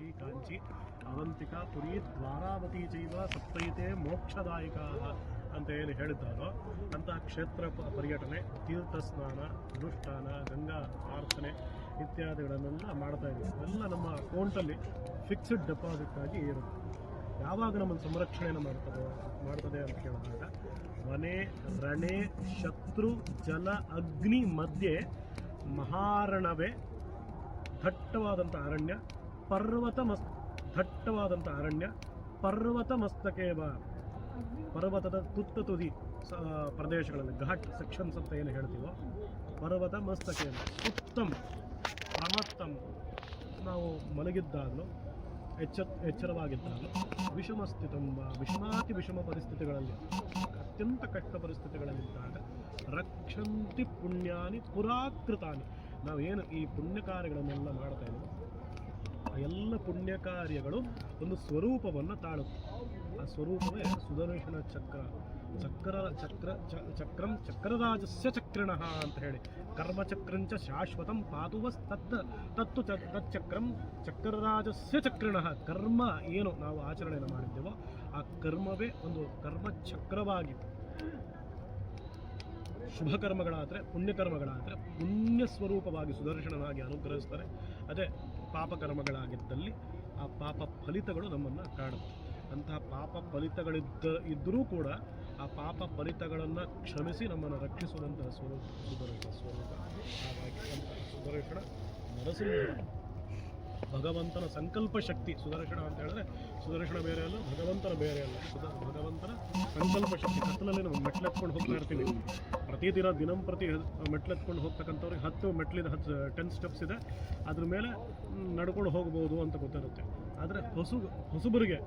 ವೈಷ್ಣವಿ ಕಾಂಚಿ ಅವಂತಿಕಾ ಪುರಿ ದ್ವಾರಾವತಿ ಚೈವ ಸಪ್ತೈತೆ ಮೋಕ್ಷದಾಯಕ ಅಂತ ಏನು ಹೇಳಿದ್ದಾರೋ ಅಂತಹ ಕ್ಷೇತ್ರ ಪರ್ಯಟನೆ, ತೀರ್ಥ ಸ್ನಾನ, ಅನುಷ್ಠಾನ, ಗಂಗಾ ಪ್ರಾರ್ಥನೆ ಇತ್ಯಾದಿಗಳನ್ನೆಲ್ಲ ಮಾಡ್ತಾ ಇದ್ದೀವಿ. ಎಲ್ಲ ನಮ್ಮ ಅಕೌಂಟಲ್ಲಿ ಫಿಕ್ಸ್ಡ್ ಡೆಪಾಸಿಟ್ ಆಗಿ ಇರುತ್ತೆ. ಯಾವಾಗ ನಮ್ಮನ್ನು ಸಂರಕ್ಷಣೆಯನ್ನು ಮಾಡ್ತದೆ ಅಂತ ಕೇಳಿದಾಗ ವನೆ ರಣೆ ಶತ್ರು ಜಲ ಅಗ್ನಿ ಮಧ್ಯೆ ಮಹಾರಣವೇ ದಟ್ಟವಾದಂಥ ಅರಣ್ಯ, ದಟ್ಟವಾದಂಥ ಅರಣ್ಯ, ಪರ್ವತ ಮಸ್ತಕೇವ, ಪರ್ವತದ ತುತ್ತ ತುದಿ ಪ್ರದೇಶಗಳಲ್ಲಿ ಘಾಟ್ ಸೆಕ್ಷನ್ಸ್ ಅಂತ ಏನು ಹೇಳ್ತೀವೋ, ಪರ್ವತ ಮಸ್ತಕೇವ ಉತ್ತಮ ಪ್ರಮತ್ತಂ, ನಾವು ಮಲಗಿದ್ದಾಗಲೂ ಎಚ್ಚರವಾಗಿದ್ದಾಗಲೂ ವಿಷಮಸ್ಥಿತಂಬ ವಿಷಮಾತಿ ವಿಷಮ ಪರಿಸ್ಥಿತಿಗಳಲ್ಲಿ, ಅತ್ಯಂತ ಕಷ್ಟ ಪರಿಸ್ಥಿತಿಗಳಲ್ಲಿದ್ದಾಗ ರಕ್ಷಂತಿ ಪುಣ್ಯಾನಿ ಪುರಾಕೃತಾನಿ, ನಾವೇನು ಈ ಪುಣ್ಯ ಕಾರ್ಯಗಳನ್ನೆಲ್ಲ ಮಾಡ್ತಾ ಇದ್ದೀವಿ ಆ ಎಲ್ಲ ಪುಣ್ಯ ಕಾರ್ಯಗಳು ಒಂದು ಸ್ವರೂಪವನ್ನು ತಾಳುತ್ತೆ. ಆ ಸ್ವರೂಪವೇ ಸುದರ್ಶನ ಚಕ್ರಂ ಚಕ್ರರಾಜಸ್ಯ ಚಕ್ರಿಣಃ ಅಂತ ಹೇಳಿ, ಕರ್ಮಚಕ್ರಂಚ ಶಾಶ್ವತಂ ತತ್ತು ತಚ್ಚಕ್ರಂ ಚಕ್ರರಾಜಸ್ಯ ಚಕ್ರಿಣಃ. ಕರ್ಮ ಏನು ನಾವು ಆಚರಣೆಯನ್ನು ಮಾಡಿದ್ದೇವೋ ಆ ಕರ್ಮವೇ ಒಂದು ಕರ್ಮಚಕ್ರವಾಗಿ, ಶುಭ ಕರ್ಮಗಳಾದರೆ ಪುಣ್ಯಕರ್ಮಗಳಾದರೆ ಪುಣ್ಯ ಸ್ವರೂಪವಾಗಿ ಸುದರ್ಶನವಾಗಿ ಅನುಗ್ರಹಿಸ್ತಾರೆ. ಅದೇ ಪಾಪಕರ್ಮಗಳಾಗಿದ್ದಲ್ಲಿ ಆ ಪಾಪ ಫಲಿತಗಳು ನಮ್ಮನ್ನು ಕಾಡುತ್ತೆ. ಅಂತಹ ಪಾಪ ಫಲಿತಗಳಿದ್ದರೂ ಕೂಡ ಆ ಪಾಪ ಫಲಿತಗಳನ್ನು ಕ್ಷಮಿಸಿ ನಮ್ಮನ್ನು ರಕ್ಷಿಸುವಂತಹ ಸ್ವರೂಪ ಸ್ವರೂಪ. ಹಾಗಾಗಿ ಸುದರ್ಶನ ನರಸಿಂಹ ಭಗವಂತನ ಸಂಕಲ್ಪ ಶಕ್ತಿ. ಸುದರ್ಶನ ಅಂತ ಹೇಳಿದ್ರೆ ಸುದರ್ಶನ ಬೇರೆ ಅಲ್ಲ, ಭಗವಂತನ ಬೇರೆ ಅಲ್ಲ. ಭಗವಂತನ ಸಂಕಲ್ಪ ಶಕ್ತಿ. ಕತ್ತಲಲ್ಲಿ ನಾವು ಮೆಟ್ಲೆತ್ಕೊಂಡು ಹೋಗ್ತಾ ಇರ್ತೀವಿ. ಪ್ರತಿದಿನ ದಿನಂಪ್ರತಿ ಮೆಟ್ಲೆತ್ಕೊಂಡು ಹೋಗ್ತಕ್ಕಂಥವ್ರಿಗೆ 10 ಸ್ಟೆಪ್ಸ್ ಇದೆ, ಅದ್ರ ಮೇಲೆ ನಡ್ಕೊಂಡು ಹೋಗ್ಬೋದು ಅಂತ ಗೊತ್ತಿರುತ್ತೆ. ಆದರೆ ಹೊಸಬರಿಗೆ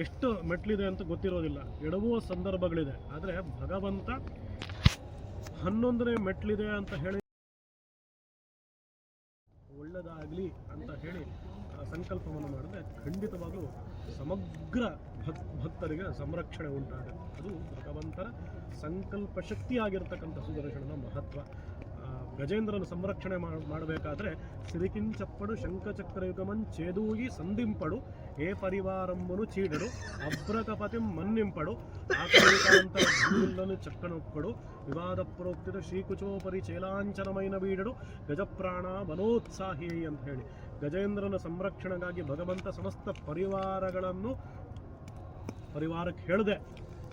ಎಷ್ಟು ಮೆಟ್ಲಿದೆ ಅಂತ ಗೊತ್ತಿರೋದಿಲ್ಲ, ಎಡವುವ ಸಂದರ್ಭಗಳಿದೆ. ಆದರೆ ಭಗವಂತ 11ನೇ ಮೆಟ್ಲಿದೆ ಅಂತ ಹೇಳಿ ಒಳ್ಳೆಯದಾಗಲಿ ಅಂತ ಹೇಳಿ ಸಂಕಲ್ಪವನ್ನು ಮಾಡಿದ್ರೆ ಖಂಡಿತವಾಗಲೂ ಸಮಗ್ರ ಭಕ್ತರಿಗೆ ಸಂರಕ್ಷಣೆ ಉಂಟಾಗುತ್ತೆ. ಅದು ಭಗವಂತನ ಸಂಕಲ್ಪ ಶಕ್ತಿಯಾಗಿರ್ತಕ್ಕಂಥ ಸುದರ್ಶನನ ಮಹತ್ವ. ಗಜೇಂದ್ರನ ಸಂರಕ್ಷಣೆ ಮಾಡಬೇಕಾದ್ರೆ ಸಿರಿಕಿಂಚಪ್ಪಡು ಶಂಖಚಕ್ರಯುಗಮನ್ ಛೇದೂಗಿ ಸಂದಿಂಪಡು ಏ ಪರಿವಾರಮ್ಮನು ಚೀಡಡು ಅಭ್ರಕಪತಿಂ ಮನ್ನಿಂಪಡು ಆಕಲಿಕಾಂತರ ಭೂಮಿಲ್ಲನು ಚಕ್ಕನೊಕ್ಕಡು ವಿವಾದ ಪ್ರೋಕ್ತಿದ ಶ್ರೀಕುಚೋಪರಿ ಚೇಲಾಂಚನಮೈನ ಬೀಡಡು ಗಜಪ್ರಾಣ ಮನೋತ್ಸಾಹಿ ಅಂತ ಹೇಳಿ ಗಜೇಂದ್ರನ ಸಂರಕ್ಷಣೆಗಾಗಿ ಭಗವಂತ ಸಮಸ್ತ ಪರಿವಾರಕ್ಕೆ ಹೇಳಿದೆ.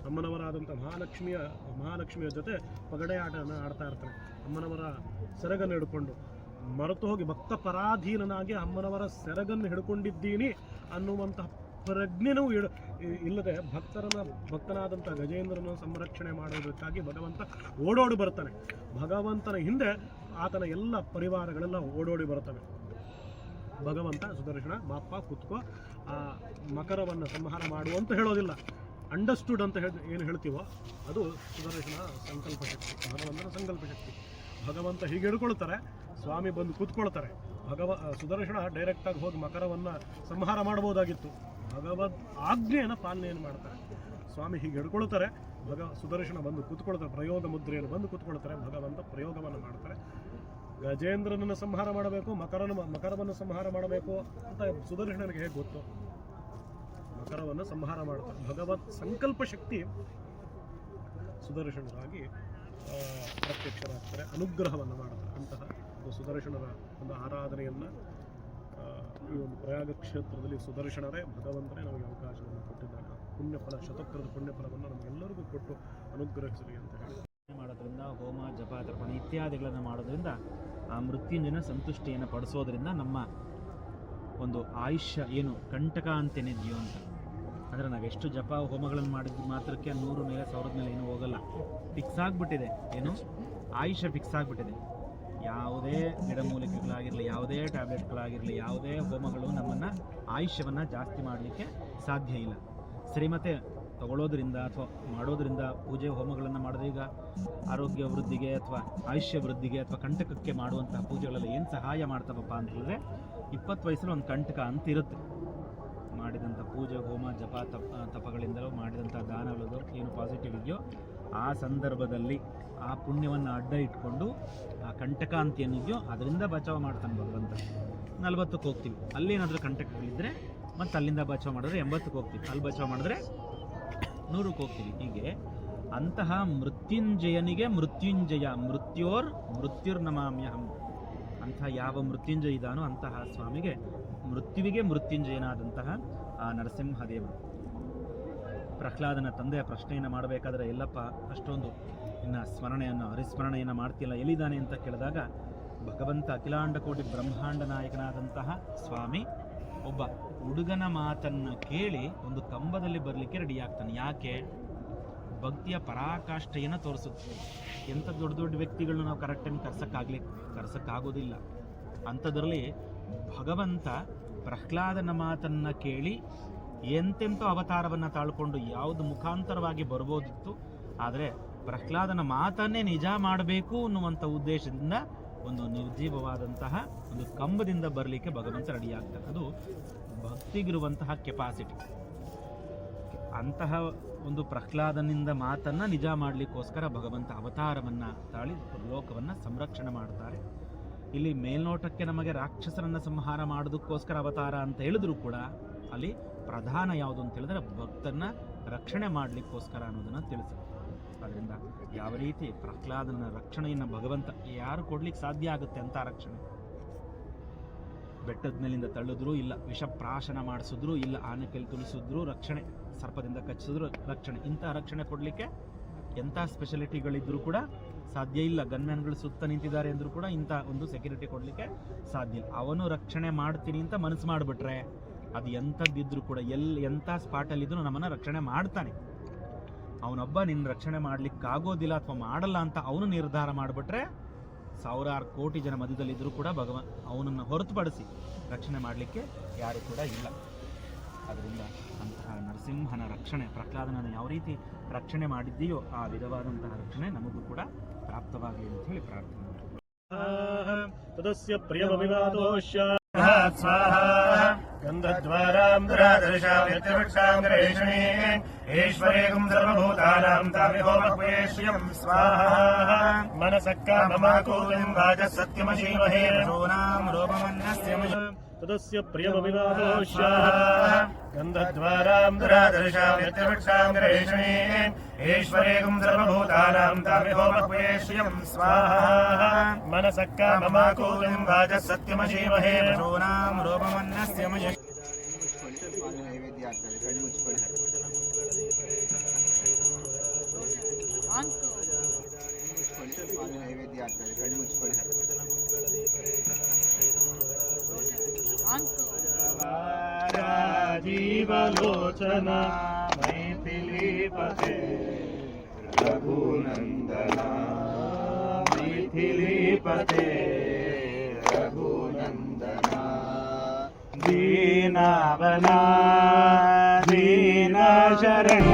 ಅಮ್ಮನವರಾದಂಥ ಮಹಾಲಕ್ಷ್ಮಿಯ ಜೊತೆ ಪಗಡೆ ಆಟನ ಆಡ್ತಾ ಇರ್ತಾರೆ. ಅಮ್ಮನವರ ಸೆರಗನ್ನು ಹಿಡ್ಕೊಂಡು ಮರೆತು ಹೋಗಿ ಭಕ್ತ ಪರಾಧೀನನಾಗಿ ಅಮ್ಮನವರ ಸೆರಗನ್ನು ಹಿಡ್ಕೊಂಡಿದ್ದೀನಿ ಅನ್ನುವಂತಹ ಪ್ರಜ್ಞೆನೂ ಇಲ್ಲದೆ ಭಕ್ತನಾದಂಥ ಗಜೇಂದ್ರನ ಸಂರಕ್ಷಣೆ ಮಾಡೋದಕ್ಕಾಗಿ ಭಗವಂತ ಓಡೋಡಿ ಬರ್ತಾನೆ. ಭಗವಂತನ ಹಿಂದೆ ಆತನ ಎಲ್ಲ ಪರಿವಾರಗಳೆಲ್ಲ ಓಡೋಡಿ ಬರ್ತವೆ. ಭಗವಂತ ಸುದರ್ಶನ ಬಾಪ್ಪ ಕುತ್ಕೋ, ಆ ಮಕರವನ್ನು ಸಂಹಾರ ಮಾಡುವಂತ ಹೇಳೋದಿಲ್ಲ. ಅಂಡರ್ಸ್ಟುಡ್ ಅಂತ ಏನು ಹೇಳ್ತೀವೋ ಅದು ಸುದರ್ಶನ ಸಂಕಲ್ಪ ಶಕ್ತಿ, ಭಗವಂತನ ಸಂಕಲ್ಪ ಶಕ್ತಿ. ಭಗವಂತ ಹೀಗೆ ಹಿಡ್ಕೊಳ್ತಾರೆ, ಸ್ವಾಮಿ ಬಂದು ಕೂತ್ಕೊಳ್ತಾರೆ. ಸುದರ್ಶನ ಡೈರೆಕ್ಟಾಗಿ ಹೋಗಿ ಮಕರವನ್ನು ಸಂಹಾರ ಮಾಡ್ಬೋದಾಗಿತ್ತು. ಭಗವದ್ ಆಜ್ಞೆಯನ್ನು ಪಾಲನೆಯನ್ನು ಮಾಡ್ತಾರೆ. ಸ್ವಾಮಿ ಹೀಗೆ ಹಿಡ್ಕೊಳ್ತಾರೆ, ಸುದರ್ಶನ ಬಂದು ಕೂತ್ಕೊಳ್ತಾರೆ, ಪ್ರಯೋಗ ಮುದ್ರೆಯನ್ನು ಬಂದು ಕೂತ್ಕೊಳ್ತಾರೆ. ಭಗವಂತ ಪ್ರಯೋಗವನ್ನು ಮಾಡ್ತಾರೆ. ಗಜೇಂದ್ರನನ್ನು ಸಂಹಾರ ಮಾಡಬೇಕು, ಮಕರವನ್ನು ಸಂಹಾರ ಮಾಡಬೇಕು ಅಂತ ಸುದರ್ಶನನಿಗೆ ಹೇಗೆ ಗೊತ್ತು? ಮಕರವನ್ನು ಸಂಹಾರ ಮಾಡ್ತಾರೆ. ಭಗವತ್ ಸಂಕಲ್ಪ ಶಕ್ತಿ ಸುದರ್ಶನರಾಗಿ ಪ್ರತ್ಯಕ್ಷರಾಗ್ತಾರೆ, ಅನುಗ್ರಹವನ್ನು ಮಾಡ್ತಾರೆ. ಅಂತಹ ಸುದರ್ಶನರ ಒಂದು ಆರಾಧನೆಯನ್ನು ಈ ಒಂದು ಪ್ರಯಾಗ ಕ್ಷೇತ್ರದಲ್ಲಿ ಸುದರ್ಶನರೇ ಭಗವಂತನೇ ನಮಗೆ ಅವಕಾಶವನ್ನು ಕೊಟ್ಟಿದ್ದಾರೆ. ಪುಣ್ಯಫಲ, ಶತಕೃತ ಪುಣ್ಯಫಲವನ್ನು ನಮಗೆಲ್ಲರಿಗೂ ಕೊಟ್ಟು ಅನುಗ್ರಹಿಸಲಿ ಅಂತ ಹೇಳಿ ಮಾಡೋದ್ರಿಂದ, ಹೋಮ ಜಪ ತರ್ಪಣ ಇತ್ಯಾದಿಗಳನ್ನು ಮಾಡೋದ್ರಿಂದ ಆ ಮೃತ್ಯುಂಜಯನ ಸಂತುಷ್ಟಿಯನ್ನು ಪಡಿಸೋದ್ರಿಂದ ನಮ್ಮ ಒಂದು ಆಯುಷ್ಯ ಏನು ಕಂಟಕ ಅಂತೇನಿದೆಯೋ ಅಂತ, ಅಂದರೆ ನಾವೆಷ್ಟು ಜಪ ಹೋಮಗಳನ್ನು ಮಾಡಿದ ಮಾತ್ರಕ್ಕೆ 100 ಮೇಲೆ 1000 ಮೇಲೆ ಏನೂ ಹೋಗಲ್ಲ. ಫಿಕ್ಸ್ ಆಗಿಬಿಟ್ಟಿದೆ, ಏನು ಆಯುಷ್ಯ ಫಿಕ್ಸ್ ಆಗಿಬಿಟ್ಟಿದೆ. ಯಾವುದೇ ಗಿಡಮೂಲಿಕೆಗಳಾಗಿರಲಿ, ಯಾವುದೇ ಟ್ಯಾಬ್ಲೆಟ್ಗಳಾಗಿರಲಿ, ಯಾವುದೇ ಹೋಮಗಳು ನಮ್ಮನ್ನು ಆಯುಷ್ಯವನ್ನು ಜಾಸ್ತಿ ಮಾಡಲಿಕ್ಕೆ ಸಾಧ್ಯ ಇಲ್ಲ. ಶ್ರೀಮತೆ ತಗೊಳ್ಳೋದ್ರಿಂದ ಅಥವಾ ಮಾಡೋದ್ರಿಂದ, ಪೂಜೆ ಹೋಮಗಳನ್ನು ಮಾಡೋದ್ರೀಗ ಆರೋಗ್ಯ ವೃದ್ಧಿಗೆ ಅಥವಾ ಆಯುಷ್ಯ ವೃದ್ಧಿಗೆ ಅಥವಾ ಕಂಟಕಕ್ಕೆ ಮಾಡುವಂತಹ ಪೂಜೆಗಳೆಲ್ಲ ಏನು ಸಹಾಯ ಮಾಡ್ತಾವಪ್ಪ ಅಂತ ಹೇಳಿದ್ರೆ 20 ವಯಸ್ಸಲ್ಲಿ ಒಂದು ಕಂಟಕ ಅಂತ ಇರುತ್ತೆ. ಮಾಡಿದಂಥ ಪೂಜೆ ಹೋಮ ಜಪ ತಪಗಳಿಂದಲೂ ಮಾಡಿದಂಥ ದಾನಗಳದು ಏನು ಪಾಸಿಟಿವ್ ಇದೆಯೋ ಆ ಸಂದರ್ಭದಲ್ಲಿ ಆ ಪುಣ್ಯವನ್ನು ಅಡ್ಡ ಇಟ್ಕೊಂಡು ಆ ಕಂಟಕ ಅಂತ ಏನಿದೆಯೋ ಅದರಿಂದ ಬಚಾವ್ ಮಾಡ್ತಾನೆ ಭಗವಂತ. 40ಕ್ಕೆ ಹೋಗ್ತೀವಿ. ಅಲ್ಲೇನಾದರೂ ಕಂಟಕಗಳಿದ್ದರೆ ಮತ್ತು ಅಲ್ಲಿಂದ ಬಚಾವ್ ಮಾಡಿದ್ರೆ 80ಕ್ಕೆ ಹೋಗ್ತೀವಿ. ಅಲ್ಲಿ ಬಚಾವ್ ಮಾಡಿದ್ರೆ 100ಕ್ಕೆ ಹೋಗ್ತೀವಿ. ಹೀಗೆ ಅಂತಹ ಮೃತ್ಯುಂಜಯನಿಗೆ ಮೃತ್ಯುಂಜಯ, ಮೃತ್ಯುರ್ನಮಾಮ್ಯಹಂ, ಅಂಥ ಯಾವ ಮೃತ್ಯುಂಜಯ ಇದ್ದಾನೋ ಅಂತಹ ಸ್ವಾಮಿಗೆ, ಮೃತ್ಯುವಿಗೆ ಮೃತ್ಯುಂಜಯನಾದಂತಹ ಆ ನರಸಿಂಹದೇವರು. ಪ್ರಹ್ಲಾದನ ತಂದೆಯ ಪ್ರಶ್ನೆಯನ್ನು ಮಾಡಬೇಕಾದ್ರೆ, ಎಲ್ಲಪ್ಪ ಅಷ್ಟೊಂದು ಇನ್ನು ಹರಿಸ್ಮರಣೆಯನ್ನು ಮಾಡ್ತಿಲ್ಲ, ಎಲ್ಲಿದ್ದಾನೆ ಅಂತ ಕೇಳಿದಾಗ, ಭಗವಂತ ಅಖಿಲಾಂಡ ಕೋಟಿ ಬ್ರಹ್ಮಾಂಡ ನಾಯಕನಾದಂತಹ ಸ್ವಾಮಿ ಒಬ್ಬ ಹುಡುಗನ ಮಾತನ್ನು ಕೇಳಿ ಒಂದು ಕಂಬದಲ್ಲಿ ಬರಲಿಕ್ಕೆ ರೆಡಿ ಆಗ್ತಾನೆ. ಯಾಕೆ? ಭಕ್ತಿಯ ಪರಾಕಾಷ್ಠೆಯನ್ನು ತೋರಿಸುತ್ತೆ. ಎಂಥ ದೊಡ್ಡ ದೊಡ್ಡ ವ್ಯಕ್ತಿಗಳನ್ನ ನಾವು ಕರೆಕ್ಟಾಗಿ ಕರ್ಸಕ್ಕಾಗೋದಿಲ್ಲ. ಅಂಥದ್ರಲ್ಲಿ ಭಗವಂತ ಪ್ರಹ್ಲಾದನ ಮಾತನ್ನು ಕೇಳಿ ಎಂತೆಂಥ ಅವತಾರವನ್ನು ತಾಳ್ಕೊಂಡು ಯಾವುದು ಮುಖಾಂತರವಾಗಿ ಬರ್ಬೋದಿತ್ತು, ಆದರೆ ಪ್ರಹ್ಲಾದನ ಮಾತನ್ನೇ ನಿಜ ಮಾಡಬೇಕು ಅನ್ನುವಂಥ ಉದ್ದೇಶದಿಂದ ಒಂದು ನಿರ್ಜೀವವಾದಂತಹ ಒಂದು ಕಂಬದಿಂದ ಬರಲಿಕ್ಕೆ ಭಗವಂತ ರೆಡಿ ಆಗ್ತಾನೆ. ಅದು ಭಕ್ತಿಗಿರುವಂತಹ ಕೆಪಾಸಿಟಿ. ಅಂತಹ ಒಂದು ಪ್ರಹ್ಲಾದನಿಂದ ಮಾತನ್ನು ನಿಜ ಮಾಡಲಿಕ್ಕೋಸ್ಕರ ಭಗವಂತ ಅವತಾರವನ್ನು ತಾಳಿ ಲೋಕವನ್ನು ಸಂರಕ್ಷಣೆ ಮಾಡ್ತಾರೆ. ಇಲ್ಲಿ ಮೇಲ್ನೋಟಕ್ಕೆ ನಮಗೆ ರಾಕ್ಷಸರನ್ನು ಸಂಹಾರ ಮಾಡೋದಕ್ಕೋಸ್ಕರ ಅವತಾರ ಅಂತ ಹೇಳಿದ್ರು ಕೂಡ ಅಲ್ಲಿ ಪ್ರಧಾನ ಯಾವುದು ಅಂತ ಹೇಳಿದ್ರೆ ಭಕ್ತನ್ನ ರಕ್ಷಣೆ ಮಾಡಲಿಕ್ಕೋಸ್ಕರ ಅನ್ನೋದನ್ನು ತಿಳಿಸುತ್ತೆ. ಅದರಿಂದ ಯಾವ ರೀತಿ ಪ್ರಹ್ಲಾದನ ರಕ್ಷಣೆಯನ್ನು ಭಗವಂತ ಯಾರು ಕೊಡ್ಲಿಕ್ಕೆ ಸಾಧ್ಯ ಆಗುತ್ತೆ ಅಂತ ರಕ್ಷಣೆ? ಬೆಟ್ಟದ ಮೇಲಿಂದ ತಳ್ಳಿದ್ರು ಇಲ್ಲ, ವಿಷಪ್ರಾಶನ ಮಾಡಿಸಿದ್ರು ಇಲ್ಲ, ಆನೆ ಕೈಲಿ ತುಳಿಸಿದ್ರು ರಕ್ಷಣೆ, ಸರ್ಪದಿಂದ ಕಚ್ಚಿದ್ರು ರಕ್ಷಣೆ. ಇಂತಹ ರಕ್ಷಣೆ ಕೊಡಲಿಕ್ಕೆ ಎಂಥ ಸ್ಪೆಷಾಲಿಟಿಗಳಿದ್ರೂ ಕೂಡ ಸಾಧ್ಯ ಇಲ್ಲ. ಗನ್ಮ್ಯಾನ್ಗಳು ಸುತ್ತ ನಿಂತಿದ್ದಾರೆ ಅಂದರೂ ಕೂಡ ಇಂಥ ಒಂದು ಸೆಕ್ಯೂರಿಟಿ ಕೊಡಲಿಕ್ಕೆ ಸಾಧ್ಯ ಇಲ್ಲ. ಅವನು ರಕ್ಷಣೆ ಮಾಡ್ತೀನಿ ಅಂತ ಮನಸ್ಸು ಮಾಡಿಬಿಟ್ರೆ ಅದು ಎಂಥದ್ದಿದ್ರೂ ಕೂಡ ಎಂಥ ಸ್ಪಾಟಲ್ಲಿದ್ದರೂ ನಮ್ಮನ್ನು ರಕ್ಷಣೆ ಮಾಡ್ತಾನೆ. ಅವನೊಬ್ಬ ನಿನ್ನ ರಕ್ಷಣೆ ಮಾಡಲಿಕ್ಕಾಗೋದಿಲ್ಲ ಅಥವಾ ಮಾಡಲ್ಲ ಅಂತ ಅವನು ನಿರ್ಧಾರ ಮಾಡಿಬಿಟ್ರೆ ಸಾವಿರಾರು ಕೋಟಿ ಜನ ಮಧ್ಯದಲ್ಲಿದ್ದರೂ ಕೂಡ ಅವನನ್ನು ಹೊರತುಪಡಿಸಿ ರಕ್ಷಣೆ ಮಾಡಲಿಕ್ಕೆ ಯಾರು ಕೂಡ ಇಲ್ಲ. ಅದರಿಂದ ಅಂತಹ ನರಸಿಂಹನ ರಕ್ಷಣೆ, ಪ್ರಹ್ಲಾದನನ್ನು ಯಾವ ರೀತಿ ರಕ್ಷಣೆ ಮಾಡಿದ್ದೀಯೋ ಆ ವಿಧವಾದಂತಹ ರಕ್ಷಣೆ ನಮಗೂ ಕೂಡ ಪ್ರಾಪ್ತವಾಗಲಿ ಅಂತ ಹೇಳಿ ಪ್ರಾರ್ಥನೆ ಮಾಡಿ. ತದಸ್ಯ ಪ್ರಿಯಮವಿವಾದೋಶ್ಯ ಗಂಧದ್ವಾರಾಂಧರಾದರ್ಶಾವ್ಯತ್ಯವಕ್ಷಾಂಗರೇಷಣೇ ಈಶ್ವರೇಕಂ ಸರ್ವಭೂತಾನಾಂ ತಾಮಿಹೋಮಕ್ವೇಶ್ಯಂ ಸ್ವಾಹಾ ಮನಸಕ್ಕಾಮಮಾಕೂಲಿಂ ವಾಚಃ ಸತ್ಯಮಶೀಮಹೇ ರೋನಾಂ ರೂಪಮನ್ನಸ್ಯ ತದಸ್ಯ ಪ್ರಿಯಮವಿವಾದೋಶ್ಯ ಗಂಧದ್ವಾರಾಂಧರಾದರ್ಶಾವ್ಯತ್ಯವಕ್ಷಾಂಗರೇಷಣೇ ಈಶ್ವರೇಕಂ ಸರ್ವಭೂತಾನಾಂ ತಾಮಿಹೋಮಕ್ವೇಶ್ಯಂ ಸ್ವಾಹಾ ಮನಸಕ್ಕಾಮಮಾಕೂಲಿಂ ವಾಚಃ ಸತ್ಯಮಶೀಮಹೇ ರೋನಾಂ ರೂಪಮನ್ನಸ್ಯ ನೈವೇದ್ಯ ಆಗ್ತದೆ. ಕಣ್ಣು ಮುಚ್ಕೊಳ್ಳಿ. ನೈವೇದ್ಯ ಆಗ್ತದೆ. ಕಣ್ಣು ಮುಚ್ಕೊಳ್ಳಿ. ರಾಜೀವಲೋಚನ ಮೈಥಿಲೀಪತೆ ರಘುನಂದನ ಮೈಥಿಲೀಪತೆ ರಘುನಂದನ ದೀನವನ ದೀನ ಶರಣ